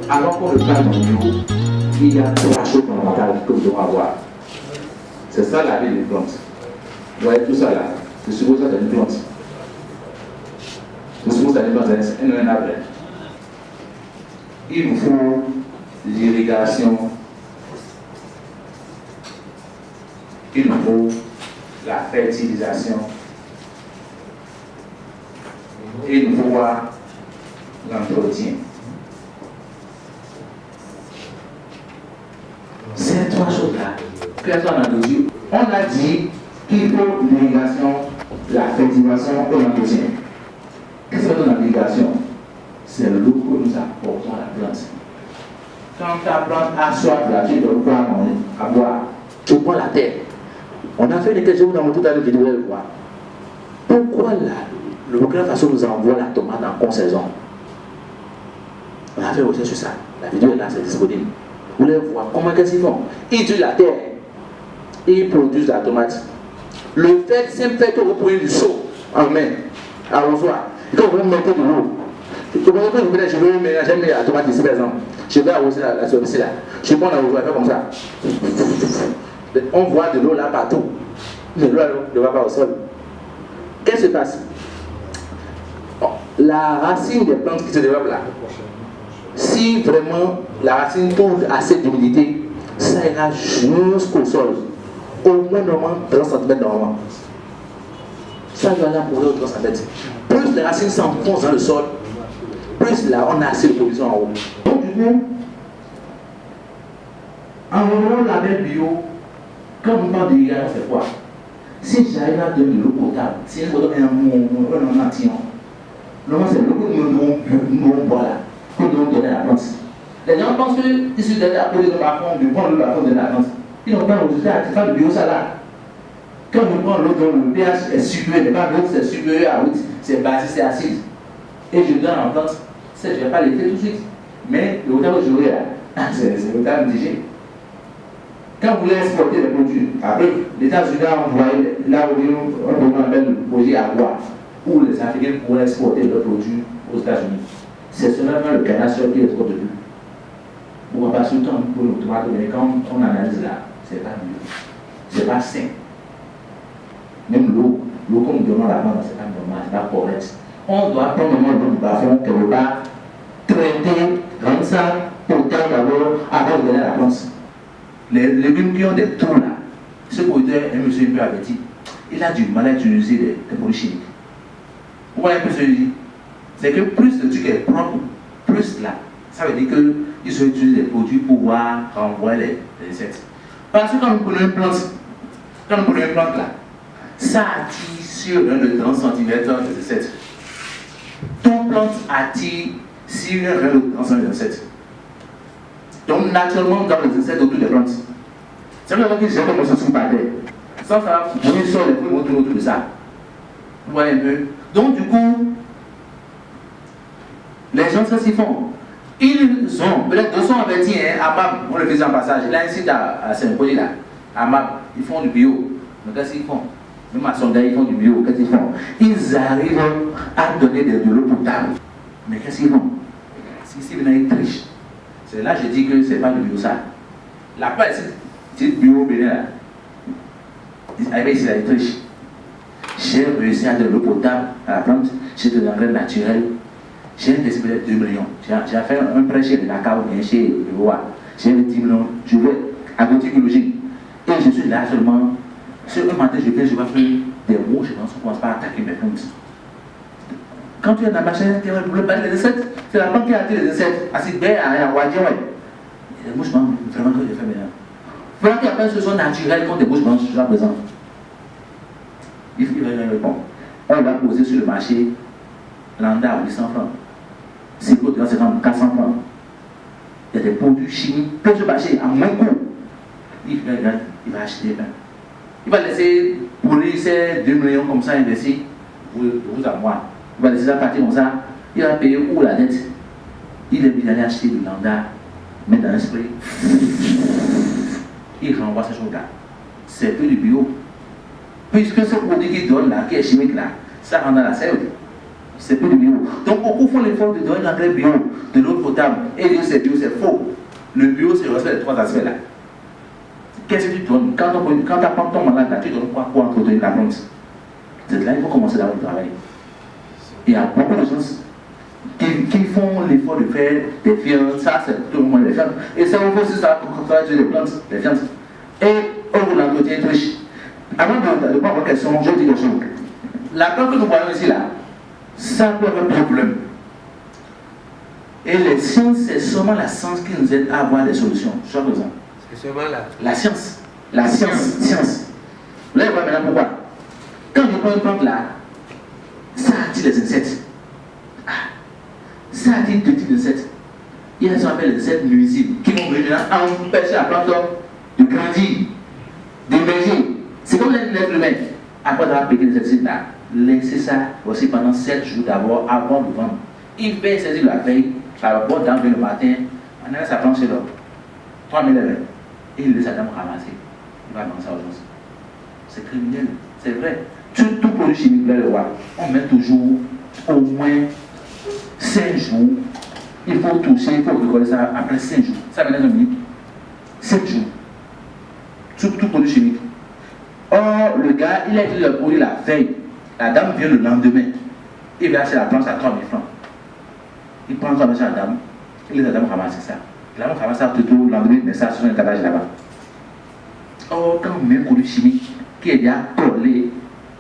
Alors qu'on le place dans le bio, il y a 3 choses fondamentales que nous devons avoir. C'est ça la vie d'une plante. Vous voyez tout ça là. Je suppose que c'est une plante. Je suppose que c'est une plante, un arbre. Il nous faut l'irrigation. Il nous faut la fertilisation. Et il nous faut voir l'entretien. Ces 3 choses-là, personne n'a dit. On a dit qu'il faut l'irrigation, la fertilisation et l'entretien. Qu'est-ce que c'est l'irrigation? C'est l'eau que nous apportons à la plante. Quand ta plante a soif, là, tu dois boire à boire. Tu prends la terre. On a fait des questions dans tout à l'heure vidéo. Pourquoi le Burkina Faso nous envoie la tomate en consaison? On a fait recherche sur ça. La vidéo est là, c'est disponible. Vous voulez voir comment qu'est-ce qu'ils font? Ils utilisent la terre. Ils produisent la tomate. Le fait, simple fait que vous prenez du seau en main, arrosoir, et que vous mettez de l'eau. Je veux mélanger la tomate ici par exemple. Je vais arroser la tomate là. Je prends l'arrosoir, je fais comme ça. On voit de l'eau là partout. Mais l'eau ne va pas au sol. Qu'est-ce qui se passe? La racine des plantes qui se développent là, si vraiment la racine trouve assez d'humidité, ça ira jusqu'au sol. Au moins normalement 30 cm normalement. Ça va là pour 30 cm. Plus les racines s'enfoncent dans le sol, plus là on a assez de production en haut. Donc du coup, en revenant la belle bio, quand on parle d'irrigation, c'est quoi? Si j'arrive à donner de l'eau potable, si je donne un antillon, normalement c'est l'eau que nous devons boire là, que nous devons donner à la plante. Les gens pensent qu'il suffit d'aller à côté de la plante, de prendre l'eau de la plante de la plante. Ils n'ont pas le résultat, c'est pas le bio ça là. Quand on prend l'eau dont le pH est supérieur, mais pas l'autre c'est supérieur à 8, c'est basique, c'est acide. Et je donne en plante, je ne vais pas l'effet tout de suite. Mais le retard que j'aurai là, c'est le retard mitigé. Quand vous voulez exporter les produits, après, les États-Unis ont envoyé là où on appelle le projet Agua, où les Africains pourraient exporter leurs produits aux États-Unis. C'est seulement le Canada qui exporte de plus. On va pas tout le temps pour nos tomates, mais quand on analyse là, c'est pas mieux. C'est pas sain. Même l'eau qu'on nous donne à la main, c'est pas normal, c'est pas correct. On doit prendre l'eau du bas-fond, quelque part, traiter, rendre ça potable d'abord avant de donner à la plante. Les légumes qui ont des trous là, ce producteur est un monsieur un peu averti. Il a du mal à utiliser des produits chimiques. Vous voyez un peu ce que je dis? C'est que plus le truc est propre, plus là, ça veut dire qu'ils sont utilisés des produits pour pouvoir renvoyer les insectes. Parce que quand nous prenons une plante là, ça attire sur un de 30 cm des insectes. Toute plante attire sur un rayon de 30 cm des insectes. Donc naturellement, dans les insectes autour des plantes. C'est pour ça qu'ils jettent comme ça sous par terre. Sans ça, vous voyez sur les fruits vont tourner autour de ça. Vous voyez un peu? Donc du coup, les gens, qu'est-ce qu'ils font? Ils ont, peut-être 200 avertis, à MAP, on le faisait en passage, là, ici, à Saint-Paul, là, à MAP, ils font du bio. Mais qu'est-ce qu'ils font? Même à Sonda, ils font du bio. Qu'est-ce qu'ils font? Ils arrivent à donner de l'eau potable. Mais qu'est-ce qu'ils font? Si maintenant ils trichent. C'est là que je dis que ce n'est pas du bio ça. La part ici, bio au Bénin, là. Ils arrivent ici, là, ils trichent. J'ai réussi à donner de l'eau potable à la plante, j'ai de l'engrais naturel. J'ai investi peut-être 2 millions. J'ai fait un prêt chez le Dakar, bien chez le roi. J'ai investi 10 millions. Je vais agroécologie. Et je suis là seulement. Ce matin, je vais faire des mots, je pense qu'on ne commence pas à attaquer mes plantes. Quand tu es dans la machine, tu ne veux pas les insectes. C'est la plante qui attire les insectes. Acide B, à Wadja, ouais. Les mouches blanches, vraiment que j'ai fait maintenant. Voilà qu'il y a plein de choses naturelles contre des mouches blanches, jusqu'à présent. Il faut y répondre. On va poser sur le marché lambda à 800 francs. C'est l'autre, c'est 400 francs. Il y a des produits chimiques, plein de marché à moins coût. Il va acheter. Il va laisser pourrir ces 2 millions comme ça investis, vous à moi. Il va laisser ça partir comme ça. Il va payer où la dette? Il est obligé d'aller acheter du lambda, mettre dans un spray. Il renvoie ces choses-là. C'est peu du bio. Puisque ce produit qui donne là, qui est chimique là, ça rend dans la sève. C'est plus du bio. Donc beaucoup font l'effort de donner l'engrais bio, de l'eau potable. Et dire c'est bio, c'est faux. Le bio, c'est le respect des trois aspects là. Qu'est-ce que tu donnes? Quand tu apprends ton malade là, tu donnes quoi pour entretenir la plante? C'est là qu'il faut commencer d'avoir le travail. Il y a beaucoup de gens qui font l'effort de faire des fientes, ça c'est tout le monde les fientes. Et ça aussi ça va tuer les plantes, les fientes. Et on l'entretient triche. Avant de prendre votre question, je dis quelque chose. La plante que nous voyons ici là, ça peut avoir un problème. Et les sciences, c'est seulement la science qui nous aide à avoir des solutions. C'est seulement la science. La science. Là, on va maintenant pourquoi. Quand je prends une plante là, ça attire les insectes. Ça attire deux types d'insectes. Il y a ce qu'on appelle les insectes nuisibles qui vont venir empêcher la plante de grandir, d'émerger. C'est comme l'être humain. Après avoir piqué les insectes là, laissez ça aussi pendant 7 jours d'abord avant de vendre. Il fait saisir la veille, ça va bon dans le matin, on a sa planche là, 3000 euros. Et il laisse sa dame ramasser. Il va vendre ça aux gens. C'est criminel, c'est vrai. Tout produit chimique, là, le roi, on met toujours au moins 5 jours. Il faut toucher, il faut regarder ça après 5 jours. Ça veut dire 7 jours. Tout produit chimique. Or, le gars, il a utilisé le produit la veille. La dame vient le lendemain. Il va acheter la planche à 30 000 francs. Il prend ça à la dame. Il laisse la dame ramasser ça. La dame ramasse ça tout le lendemain, mais ça sur un étalage là-bas. Or, quand on met un produit chimique qui est déjà collé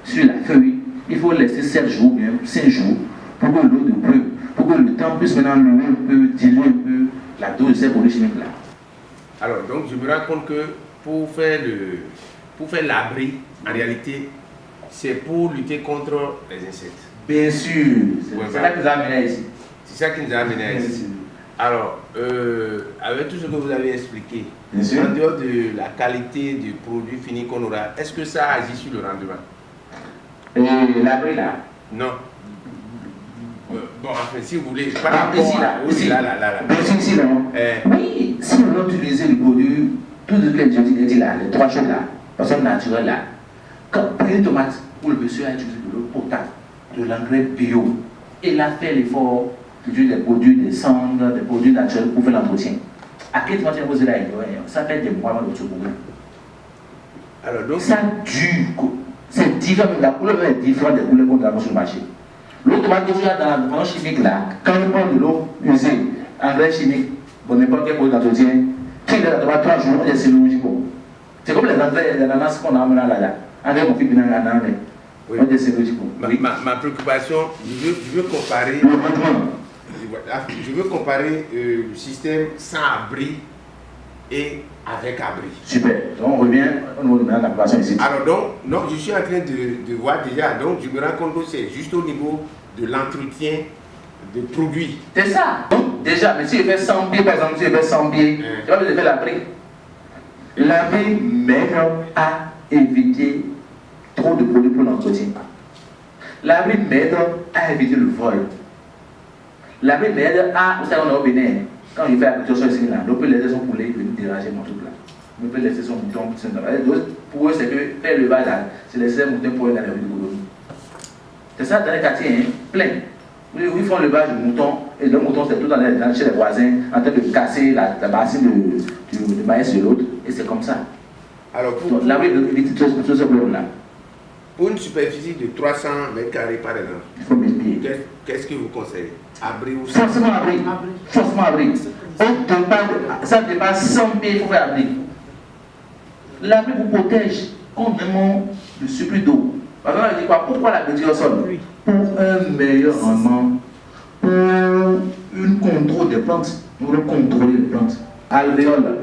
sur la feuille, il faut laisser 7 jours, bien 5 jours, pour que l'eau ne brûle, pour que le temps puisse maintenant lever un peu, diluer un peu la dose de ces produits chimiques-là. Alors, donc, je me rends compte que pour faire l'abri, en réalité, c'est pour lutter contre les insectes. Bien sûr, c'est ça qui nous a amené ici. C'est ça qui nous a amené ici. Alors, avec tout ce que vous avez expliqué, en dehors de la qualité du produit fini qu'on aura, est-ce que ça agit sur le rendement? L'abri là? Non. Bon, enfin, si vous voulez, ici là. Ici là. Oui, si on veut utiliser le produit, tout ce que j'ai dit là, les 3 choses là, façon naturelle là, quand pour une tomate, où le monsieur a utilisé de l'eau potable, de l'engrais bio, il a fait l'effort d'utiliser des produits, des cendres, des produits naturels pour faire l'entretien. À quel moment vous êtes là, ça fait des mois avant de se bouger. Alors donc, ça dure. C'est différent, la couleur est différente des couleurs qu'on a sur le marché. L'eau tomate que vous avez dans la branche chimique là, quand on prend de l'eau usée, engrais chimique, pour n'importe quel produit d'entretien, tu l'as dans 3 jours, il y a ces logiques. C'est comme les engrais, les ananas qu'on a amené là. Engrais mon fils bien en anglais. Oui. Ma préoccupation, je veux comparer. Je veux comparer le système sans abri et avec abri. Super. Donc on revient au niveau de la préoccupation ici. Alors donc, je suis en train de voir déjà, donc je me rends compte que c'est juste au niveau de l'entretien de produits. C'est ça. Donc déjà, mais si je fais 100 pieds, par exemple, si je fais 100 pieds, tu vas me faire l'abri. L'abri m'aide à éviter trop de produits pour l'entretien. L'abri m'aide à éviter le vol. L'abri m'aide à, vous savez, on est au Bénin, quand je fais la culture ici, là, on peut laisser son poulet venir déranger mon truc là. On peut laisser son mouton, pour eux, c'est que faire le bas là, c'est laisser un mouton pour eux dans la rue de colonie. C'est ça dans les quartiers, hein, plein. Ils font le bas du mouton, et le mouton c'est tout dans chez les voisins, en train de casser la bassine de maïs de l'autre, et c'est comme ça. Alors, l'abri évite tout ce problème-là. Pour une superficie de 300 mètres carrés par exemple, il faut 1000 pieds. Qu'est-ce que vous conseillez? Abri ou forcément abri. Forcément abri. Ça dépasse 100 pieds, il faut faire abri. L'abri vous protège contre le surplus d'eau. Par exemple, je dis quoi? Pourquoi l'abri au sol? Pour un meilleur rendement, pour un contrôle des plantes, pour contrôler les plantes. Alvéole.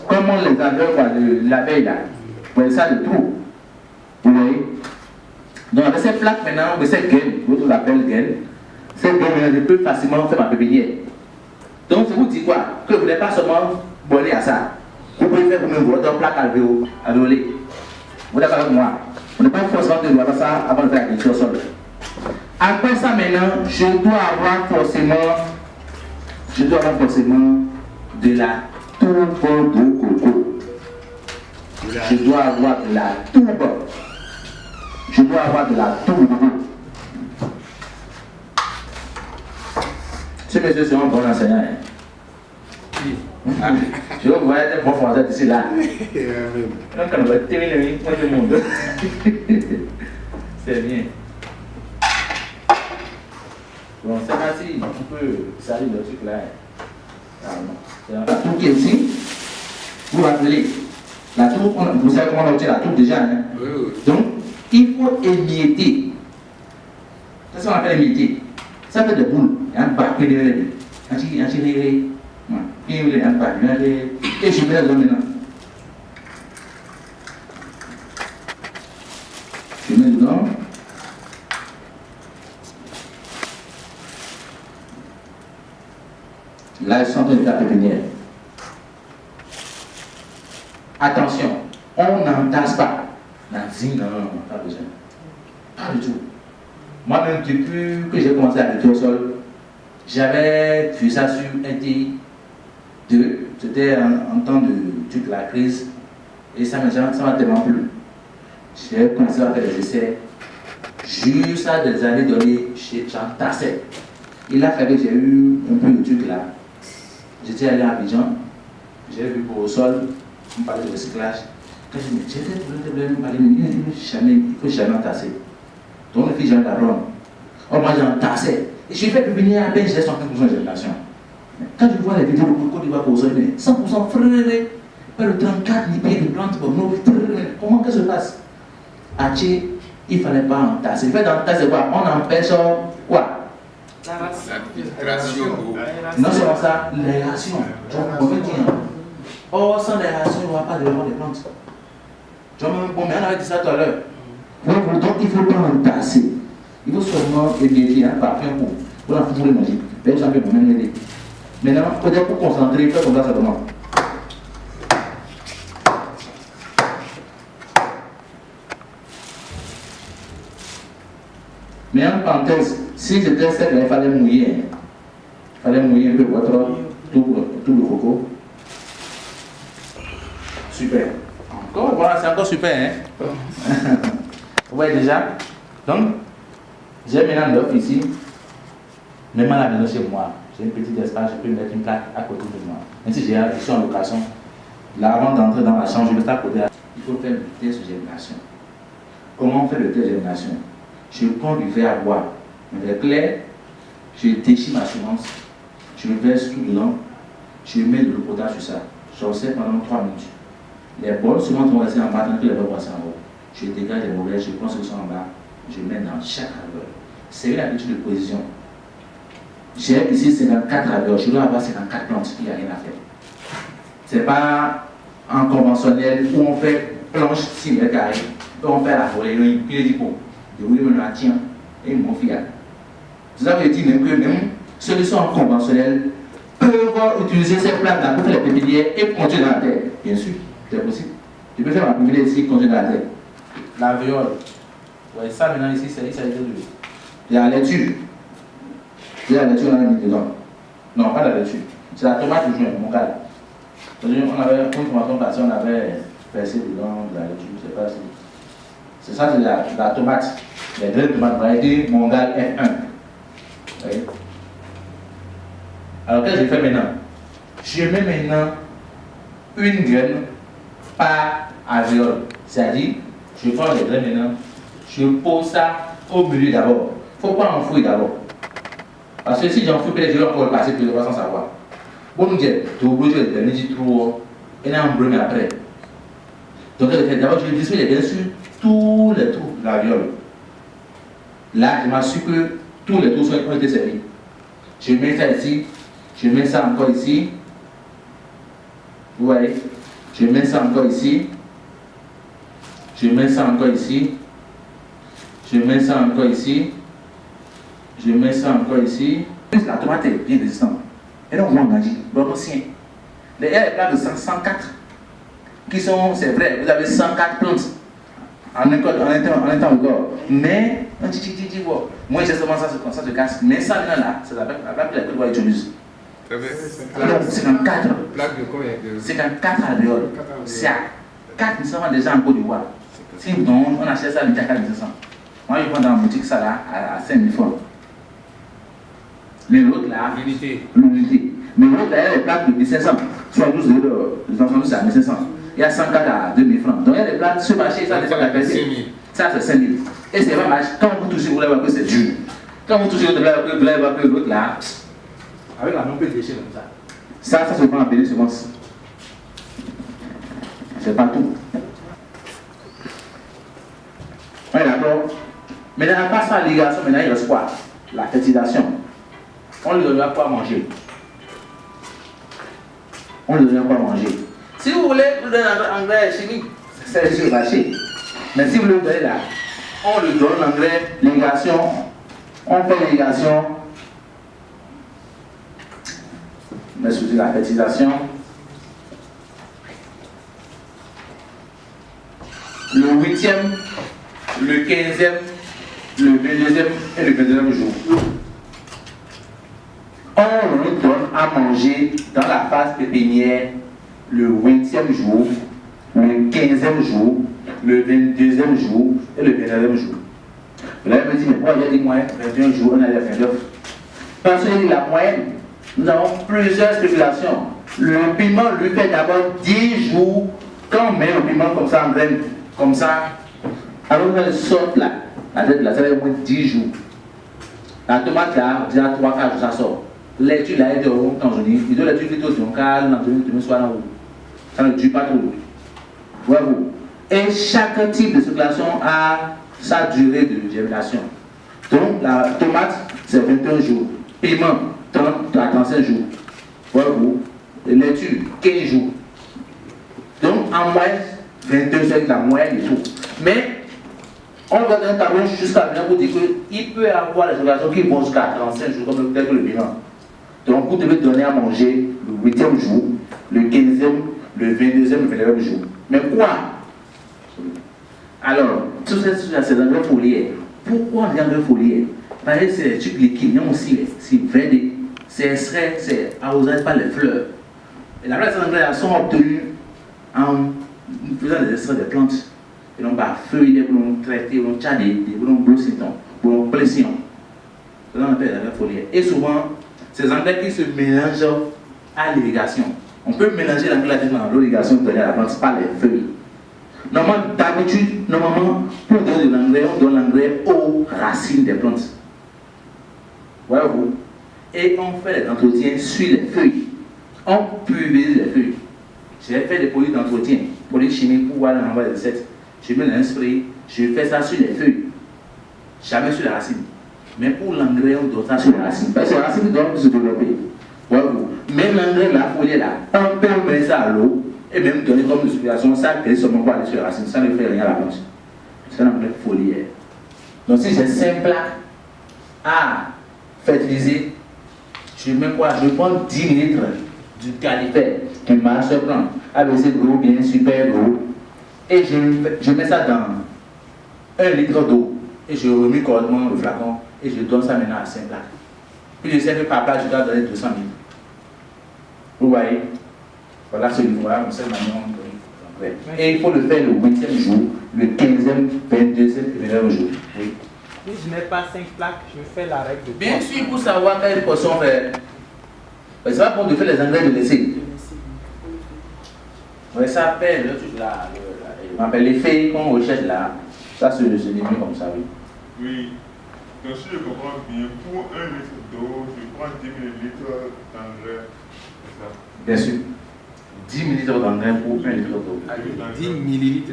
Comment les alvéoles de l'abeille là? Vous voyez ça, le trou. Vous voyez? Donc avec ces plaques maintenant, avec cette gaine, vous l'appelez gaine, cette gaine, je peux facilement faire ma pépinière. Donc je vous dis quoi? Que vous n'êtes pas seulement bonné à ça. Vous pouvez faire vous-même votre plaque alvéolée. Vous êtes avec moi? On n'est pas forcément de faire ça avant de faire l'agriculture au sol. Après ça maintenant, je dois avoir forcément de la tourbe de coco. Je dois avoir de la tourbe. Je dois avoir de la tourbe. Ces messieurs seront bons enseignants. Hein. Je veux voir un bon formateur d'ici là. Donc, on va terminer le monde. C'est bien. Bon, c'est parti. On peut salir le truc là. C'est la tour qui est ici. Vous vous rappelez, la tour, vous savez comment on a obtenu la tour déjà. Hein? Oui. Donc, il faut émietter. C'est ce qu'on appelle émietter. Ça fait des boules. Il y a un bac qui est derrière lui. Et je mets là maintenant. Je mets dedans. Là, ils sont en train de faire pépinière. Attention, on n'entasse pas. Non, pas besoin. Pas du tout. Moi-même, depuis que j'ai commencé à habiter au sol, j'avais vu ça sur NTI 2. C'était en temps de la crise. Et ça m'a tellement plu. J'ai commencé à faire des essais. Jusqu'à des années données, j'en tassais. Il a fallu que j'ai eu un peu de truc là. J'étais allé à Abidjan. J'ai vu pour au sol. On parlait de recyclage. Quand je me disais, j'ai des problèmes, il faut jamais entasser. Donc, le fils, j'ai d'apprendre. Oh, moi, j'ai entassé. Et j'ai fait pépinière à peine, j'ai 115% de germination. Quand je vois les vidéos de Côte d'Ivoire pour au sol, 100% fréré. Pas le 34, ni payer des plantes pour nous. Comment que ça se passe? À Tché, il ne fallait pas entasser. Le fait d'entasser, quoi? On empêche quoi? La filtration. Non seulement ça, l'aération. On veut dire. Oh, sans l'aération, il n'y aura pas de développement des plantes. Bon, mais on avait dit ça tout à l'heure. Donc, il ne faut pas entasser. Il faut seulement aider par un coup. Pour la foule magique. Les gens peuvent même aider. Maintenant, peut-être pour concentrer, faire comme ça simplement. Mais en parenthèse, si j'étais sec, il fallait mouiller. Il fallait mouiller un peu votre tout le coco. Super. Encore, voilà, c'est encore super. Hein? Vous voyez déjà? Donc, j'ai maintenant l'offre ici. Même à la maison chez moi, j'ai un petit espace, je peux mettre une plaque à côté de moi. Même si je suis en location, là, avant d'entrer dans la chambre, je vais à côté. Il faut faire le test de germination. Comment on fait le test de germination? Je prends du verre à boire, un verre clair, je déchire ma semence, je verse tout dedans, je mets de l'eau potable sur ça. J'observe pendant 3 minutes. Les bonnes semences vont rester en bas, tant que les bonnes vont rester en haut. Je dégage les mauvaises, je prends ceux qui sont en bas, je mets dans chaque raveur. C'est une habitude de position. J'ai ici 54 raveurs, je dois avoir 54 plantes, il n'y a rien à faire. Ce n'est pas en conventionnel où on fait planche 6 mètres carrés, on fait la forêt, il dit bon. Et oui, on a tiens, et mon fils. Vous avez dit même que même ceux qui sont conventionnels peuvent utiliser ces plantes-là pour faire les pépinières et continuer dans la terre. Bien sûr, c'est possible. Tu peux faire ma pépinière ici et continuer dans la terre. La viole. Ouais, ça maintenant ici, c'est ça. Il y a la laitue. Il y a la laitue, on a mis dedans. Non, pas la laitue. C'est la tomate que je joue, mon gars. On avait une formation passée, on avait versé dedans de la laitue, je ne sais pas si. C'est ça, c'est la tomate. Les graines de tomate variété Mongal F1. Oui. Alors, qu'est-ce que je fais maintenant? Je mets maintenant une graine par alvéole. C'est-à-dire, je prends les graines maintenant, je pose ça au milieu d'abord. Il ne faut pas enfouir d'abord. Parce que si j'enfouis, je vais encore le passer plus de fois sans savoir. Bon, nous dire, tu oublies de l'énergie trop et là, on brûle après. Donc, d'abord, je distribue les graines sur tous les trous de la viole. Là, je m'assure que tous les trous ont été servis. Je mets ça ici, je mets ça encore ici. Vous voyez? Je mets ça encore ici. Je mets ça encore ici. Je mets ça encore ici. Je mets ça encore ici. La tomate est bien résistante. Et donc, on a dit, bon, sien. Les plants de 104 qui sont, c'est vrai, vous avez 104 plantes en un temps encore. Mais, moi j'ai seulement ça se casse. Mais ça là, c'est la plaque que doit utiliser. C'est un 4. C'est un 4 alvéoles. C'est à 4 500 déjà en Côte d'Ivoire. Sinon, on achète ça à 4 500. Moi je prends dans la boutique ça là à 5 000 francs. Mais l'autre là, l'unité. Mais l'autre là, il y a des plaques de 1500. Soit 12 c'est à 1500. Il y a 104 à 2000 francs. Donc il y a des plaques sur le marché, ça dépend de la qualité. Ça c'est 5000. Et c'est pas marché. Quand vous touchez, vous allez voir que c'est dur. Quand vous touchez, vous allez voir que l'autre là, avec la même peu de déchets comme ça. Ça se prend en pédé semence. C'est pas tout. Oui, d'accord. Maintenant, on passe à l'irrigation, maintenant il reste quoi? La fertilisation. On lui donnera quoi manger. On lui donnera quoi manger. Si vous voulez, vous donnez un engrais chimique, c'est sur le marché. Mais si vous le donnez là, on lui donne l'engrais, l'irrigation, on fait l'irrigation, mais surtout la fertilisation. Le 8e, le 15e, le 22e et le 29e jour. On lui donne à manger dans la phase pépinière le 20e jour, le 15e jour, le 22e jour et le 29e jour. Vous allez me dire, mais pourquoi il y a des moyens 21 jours, on a les 29? Parce que la moyenne, nous avons plusieurs spéculations. Le piment lui fait d'abord 10 jours. Quand on met le piment comme ça en graine, comme ça, alors on sort là, la tête là, ça va être au moins 10 jours. La tomate là, déjà 3-4 jours, ça sort. L'étude là est de haut dans une île, il doit l'étude plutôt sur un cal, dans une soit là-haut. Ça ne dure pas trop. Voyez-vous. Et chaque type de circulation a sa durée de germination. Donc la tomate, c'est 21 jours. Piment, 35 jours. Voyez-vous. L'étude, 15 jours. Donc en moyenne, 22 c'est la moyenne et tout. Mais on va dans un tableau jusqu'à venir pour dire qu'il peut y avoir des circulations qui vont jusqu'à 35 jours, comme tel que le piment. Donc vous devez donner à manger le 8e jour, le 15e, le 22e, le 29e jour. Mais quoi? Alors, tout ça, c'est l'engrais foliaire. Pourquoi l'engrais foliaire? Parce que c'est des tubes liquides, non aussi, c'est vert, c'est extrait, c'est arrosé par les fleurs. Et la plupart des engrais sont obtenus en faisant des extraits des plantes. Et donc, par feuilles, pour nous traiter, pour nous tchader, pour nous brosser, pour nous pression. C'est ce qu'on appelle les engrais foliaires. Et souvent, ces engrais qui se mélangent à l'irrigation. On peut mélanger l'engrais dans l'irrigation donnée à la plante par les feuilles. Normalement, d'habitude, pour donner de l'engrais, on donne l'engrais aux racines des plantes. Voyez-vous? Et on fait les entretiens sur les feuilles. On pulvérise les feuilles. J'ai fait des produits d'entretien, produits chimiques pour voir l'envoi des recettes. Je mets un spray, je fais ça sur les feuilles. Jamais sur les racines. Mais pour l'engrais, on donne ça sur les racines. Parce que les racines doivent se développer. Voyez-vous? Même l'engrais, la folie là, on peut mettre ça à l'eau. Et même donner comme une circulation, ça crée seulement pour aller sur la racine, ça ne fait rien à la plante. C'est un engrais foliaire. Donc si j'ai 5 plaques à fertiliser, je mets quoi? Je prends 10 litres du califère, du master plan, ABC gros, bien super gros, et je mets ça dans 1 litre d'eau, et je remets correctement le flacon, et je donne ça maintenant à 5 plaques. Puis je sais que par plaque, je dois donner 200 000. Vous voyez? Voilà ce niveau-là, comme ça, maintenant, on donne. Et il faut le faire le 8e jour, le 15e, 22e et 29e jour. Oui. Si je n'ai pas 5 plaques, je fais la règle de 3. Bien sûr, pour savoir quelle portion faire. C'est pas bon de faire les engrais de laisser. Oui, ça s'appelle, on appelle l'effet qu'on recherche là. Ça se définit comme ça, oui. Oui. Donc si je comprends bien, pour 1 litre d'eau, je prends 10 ml d'engrais. Bien sûr. 10 ml d'engrais pour 1 litre d'eau. 10 millilitres.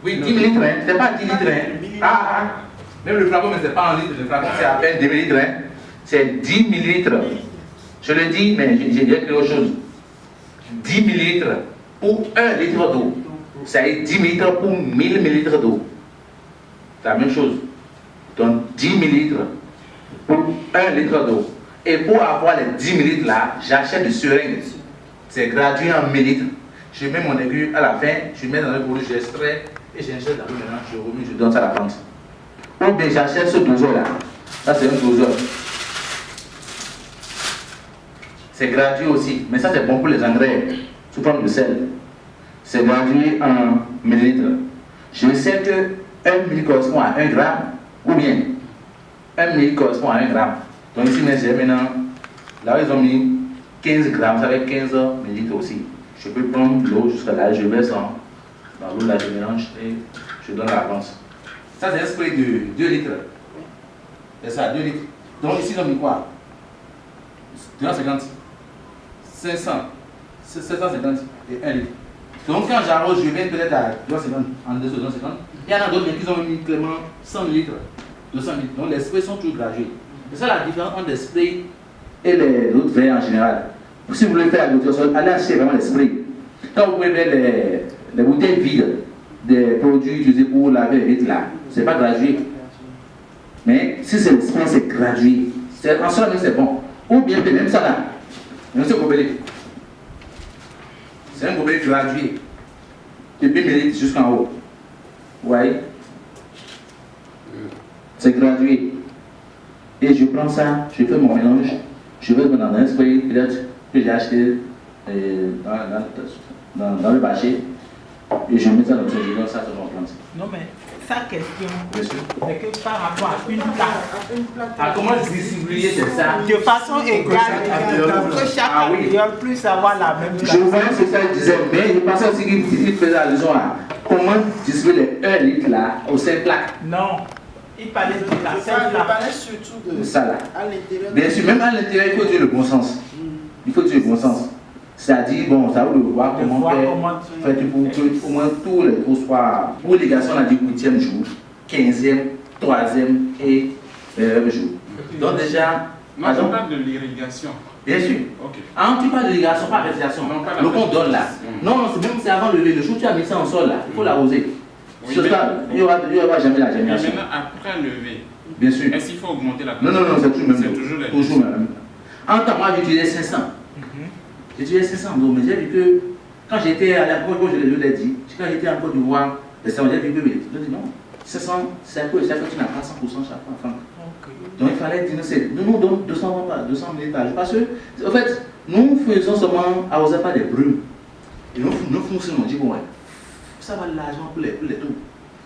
Oui, 10 ml, hein. C'est pas 10 litres. Hein. Même le flacon, mais c'est pas en litre. Le flacon, c'est à peine 2 ml. Hein. C'est 10 ml. Je le dis, mais j'ai dit quelque chose. 10 ml pour 1 litre d'eau. C'est 10 ml pour 1000 ml d'eau. C'est la même chose. Donc 10 ml pour 1 litre d'eau. Et pour avoir les 10 ml là, j'achète du seringue. C'est gratuit en millilitres. Je mets mon aiguille à la fin, je mets dans le produit, j'extrais et j'injecte dans l'eau maintenant, je remets, je donne ça à la plante. Ou bien j'achète ce doseur là. Ça c'est un doseur. C'est gratuit aussi, mais ça c'est bon pour les engrais sous forme de sel. C'est gratuit en millilitres. Je sais que 1 ml correspond à 1 gramme, ou bien 1 ml correspond à 1 gramme. Donc ici, j'ai maintenant, là ils ont mis 15 grammes, ça fait 15 millilitres aussi. Je peux prendre l'eau jusqu'à là, je verse dans l'eau, là je mélange et je donne la réponse. Ça c'est un spray de 2 litres. C'est ça, 2 litres. Donc ici ils ont mis quoi? 250, 500, 750 et 1 litre. Donc quand j'arrose, je viens peut-être à 250, en dessous de 250. Il y en a d'autres qui ont mis clairement 100 litres, 200 litres. Donc les sprays sont toujours gradués. C'est ça la différence entre les sprays et les autres verres en général. Si vous voulez faire l'agriculture, allez acheter vraiment les sprays. Quand vous pouvez mettre les bouteilles vides des produits utilisés pour laver les vitres là, c'est pas gradué. Mais si c'est le spray, c'est gradué. En soi, c'est bon. Ou bien même ça là. Même ce gobelet. C'est un gobelet gradué. Depuis mérite jusqu'en haut. Vous voyez? C'est gradué. Et je prends ça, je fais mon mélange, je vais dans un spray peut-être que j'ai acheté dans le marché et je mets ça dans le frigo, ça c'est mon plante. Non mais sa question, Bien sûr. c'est que par rapport à une plaque, Ah, comment distribuer c'est ça? de façon égale, que chaque alvéole puisse avoir la même Je plaque. voyais ce que ça disait, mais je pensais aussi qu'il faisait allusion à comment distribuer les 1 litre là aux 5 plaques. Non, il parlait de la Je seule plaque. parlais surtout de Ça là. à l'intérieur. Bien sûr, même à l'intérieur, il faut dire le bon sens. Il faut dire le bon sens. C'est-à-dire, bon, ça vous le voir De comment voir faire. comment tu- Fait pour que au moins tous les trous soient. Pour les garçons, on a dit 8e jour, 15e, 3e et 9e jour. Donc déjà, Non, je parle de l'irrigation. bien sûr. Ok. Ah, tu parles de l'irrigation, pas de fertilisation. Non, pas la Le qu'on donne là. fertilisation. Non, non, c'est avant le lever. Le jour où tu as mis ça en sol là, il faut l'arroser. Oui, Sur mais- ça, il n'y aura jamais la Mais germination. maintenant, après lever, Bien sûr. est-ce qu'il faut augmenter la Non, non, non, c'est toujours même. C'est toujours les Toujours même. En temps, moi, j'utilisais 500. J'utilisais 500 d'eau, mais j'ai vu que quand j'étais à la Côte d'Ivoire, je l'ai dit, quand j'étais en Côte d'Ivoire, j'ai vu que je dis non, 500, c'est un peu, c'est que tu n'as pas 100% chaque fois, Franck. Donc il fallait dire, nous nous donnons 200 ml par jour. Parce que, en fait, nous faisons seulement arroser pas des brumes. Et nous fonctionnons, on dit, bon, ouais, ça va largement pour les tubes.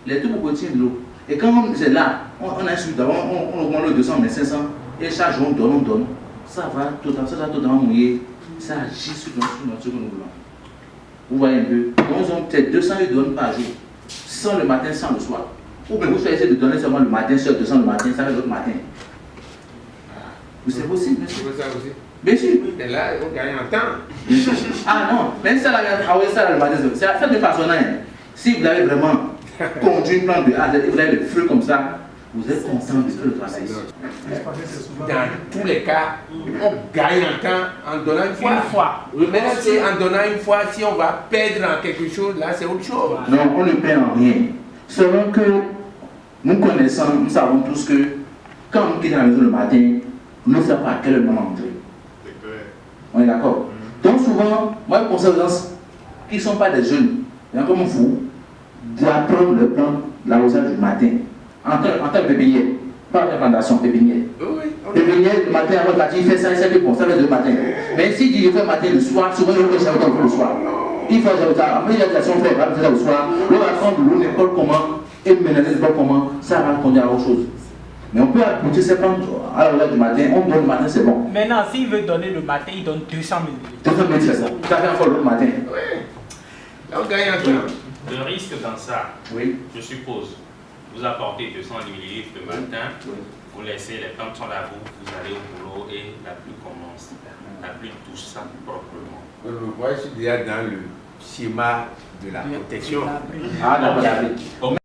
Les tubes contiennent de l'eau. Et quand c'est là, on insulte d'abord, on augmente le 200, mais 500, et chaque jour on donne. Ça va totalement mouiller. Ça agit sur notre que nous voulons. Vous voyez un peu. Donc ils ont peut-être 200 donnent par jour. 100 le matin, 100 le soir. Ou bien vous choisissez de donner seulement le matin, sur 200 le matin, ça va l'autre matin. C'est possible, bien sûr. Ça aussi. Bien sûr. Et là, on gagne en temps. Bien sûr. Ah non, même ça, ça le matin, c'est la fête de personnel. Si vous avez vraiment conduit une plante de A, vous avez le fruit comme ça, vous êtes content de faire le travail. Dans tous les cas, on gagne en temps en donnant une fois. Une fois. Oui, mais là, c'est en donnant une fois, si on va perdre en quelque chose, là, c'est autre chose. Non, on ne perd en rien. Selon que nous connaissons, nous savons tous que quand on quitte la maison le matin, nous ne savons pas à quel moment entrer. C'est clair. On est d'accord? Donc souvent, moi je conseille aux gens qui ne sont pas des jeunes, comme vous, d'apprendre le plan de l'arrosage du matin. En tant que pépinière, pas de fondation pépinière. Oui, Pépinière, le matin, avant de partir, il fait ça, c'est bon, ça va être le matin. Mais s'il dit il fait le matin, le soir, souvent il faut que le soir. Il faut que ça. Après, il y a des actions faites, il va faire le soir. On va prendre l'eau, n'importe comment, et mélanger n'importe comment, ça va conduire à autre chose. Mais on peut apporter ces plantes à l'heure du matin, on donne le matin, c'est bon. Maintenant, s'il veut donner le matin, il donne 200 ml. 200 ml, c'est ça. Ça fait encore le matin. oui. Là, on gagne en temps. Le risque dans ça, Oui. je suppose, vous apportez 200 ml le matin, vous laissez les plantes sont là, vous allez au boulot et la pluie commence. La pluie touche ça proprement. Moi, je suis déjà dans le schéma de la protection. Ah, d'accord.